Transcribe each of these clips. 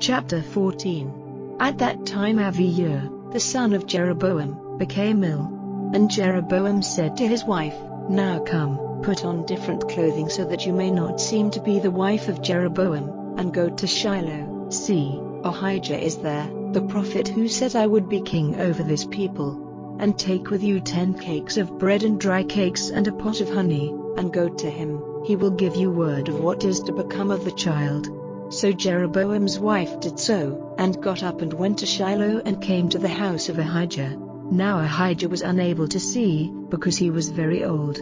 Chapter 14. At that time Aviah, the son of Jeroboam, became ill. And Jeroboam said to his wife, "Now come, put on different clothing so that you may not seem to be the wife of Jeroboam, and go to Shiloh. See, Ahijah is there, the prophet who said I would be king over this people. And take with you 10 cakes of bread and dry cakes and a pot of honey, and go to him. He will give you word of what is to become of the child." So Jeroboam's wife did so, and got up and went to Shiloh and came to the house of Ahijah. Now Ahijah was unable to see, because he was very old.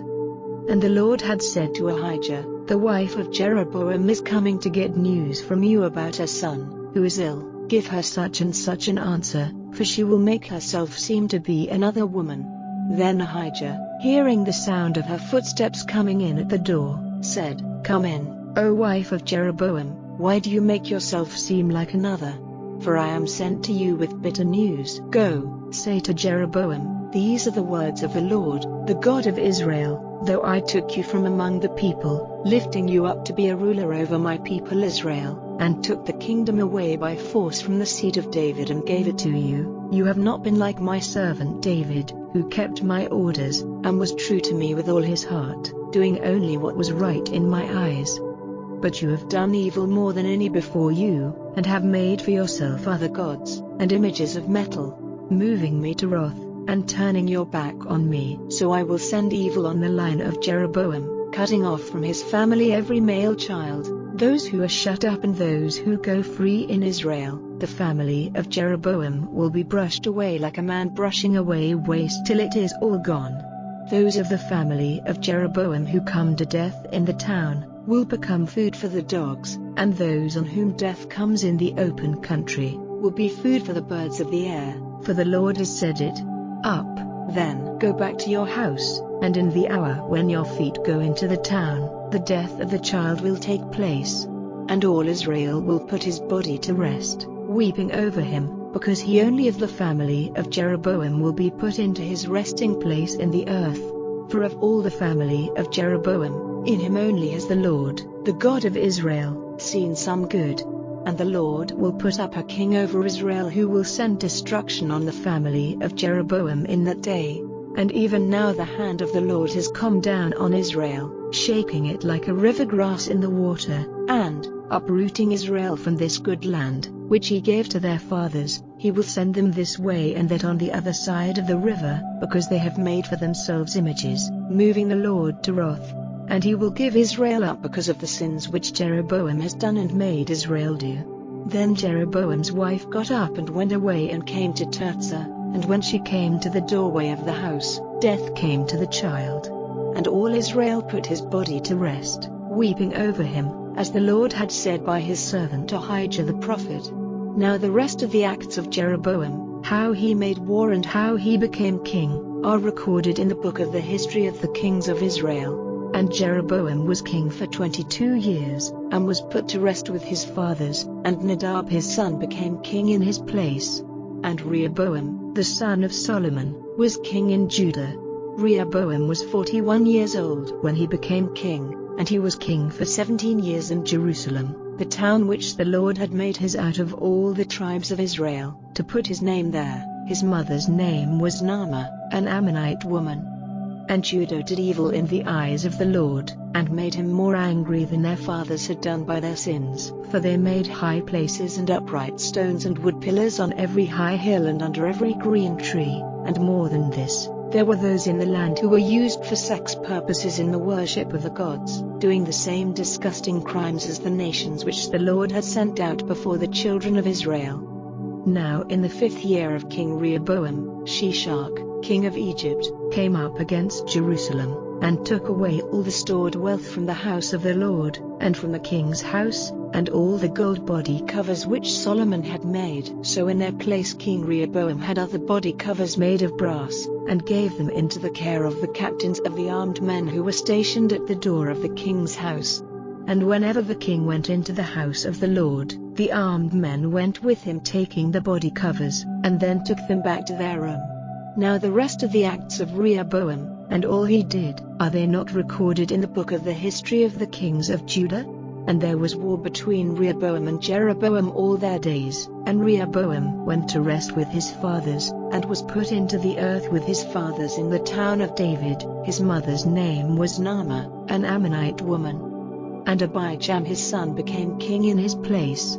And the Lord had said to Ahijah, "The wife of Jeroboam is coming to get news from you about her son, who is ill. Give her such and such an answer, for she will make herself seem to be another woman." Then Ahijah, hearing the sound of her footsteps coming in at the door, said, "Come in, O wife of Jeroboam. Why do you make yourself seem like another? For I am sent to you with bitter news. Go, say to Jeroboam, these are the words of the Lord, the God of Israel, though I took you from among the people, lifting you up to be a ruler over my people Israel, and took the kingdom away by force from the seat of David and gave it to you, you have not been like my servant David, who kept my orders, and was true to me with all his heart, doing only what was right in my eyes. But you have done evil more than any before you, and have made for yourself other gods, and images of metal, moving me to wrath, and turning your back on me. So I will send evil on the line of Jeroboam, cutting off from his family every male child, those who are shut up and those who go free in Israel. The family of Jeroboam will be brushed away like a man brushing away waste till it is all gone. Those of the family of Jeroboam who come to death in the town will become food for the dogs, and those on whom death comes in the open country will be food for the birds of the air, for the Lord has said it. Up, then, go back to your house, and in the hour when your feet go into the town, the death of the child will take place. And all Israel will put his body to rest, weeping over him, because he only of the family of Jeroboam will be put into his resting place in the earth. For of all the family of Jeroboam, in him only has the Lord, the God of Israel, seen some good. And the Lord will put up a king over Israel who will send destruction on the family of Jeroboam in that day. And even now the hand of the Lord has come down on Israel, shaking it like a river grass in the water, and uprooting Israel from this good land, which he gave to their fathers. He will send them this way and that on the other side of the river, because they have made for themselves images, moving the Lord to wrath. And he will give Israel up because of the sins which Jeroboam has done and made Israel do. Then Jeroboam's wife got up and went away and came to Tirzah, and when she came to the doorway of the house, death came to the child. And all Israel put his body to rest, weeping over him, as the Lord had said by his servant Ahijah the prophet. Now the rest of the acts of Jeroboam, how he made war and how he became king, are recorded in the book of the history of the kings of Israel. And Jeroboam was king for 22 years, and was put to rest with his fathers, and Nadab his son became king in his place. And Rehoboam, the son of Solomon, was king in Judah. Rehoboam was 41 years old when he became king, and he was king for 17 years in Jerusalem, the town which the Lord had made his out of all the tribes of Israel, to put his name there. His mother's name was Naamah, an Ammonite woman. And Judah did evil in the eyes of the Lord, and made him more angry than their fathers had done by their sins. For they made high places and upright stones and wood pillars on every high hill and under every green tree, and more than this, there were those in the land who were used for sex purposes in the worship of the gods, doing the same disgusting crimes as the nations which the Lord had sent out before the children of Israel. Now in the 5th year of King Rehoboam, Shishak, king of Egypt, came up against Jerusalem, and took away all the stored wealth from the house of the Lord, and from the king's house, and all the gold body covers which Solomon had made. So in their place King Rehoboam had other body covers made of brass, and gave them into the care of the captains of the armed men who were stationed at the door of the king's house. And whenever the king went into the house of the Lord, the armed men went with him taking the body covers, and then took them back to their room. Now the rest of the acts of Rehoboam, and all he did, are they not recorded in the book of the history of the kings of Judah? And there was war between Rehoboam and Jeroboam all their days. And Rehoboam went to rest with his fathers, and was put into the earth with his fathers in the town of David. His mother's name was Naamah, an Ammonite woman. And Abijam his son became king in his place.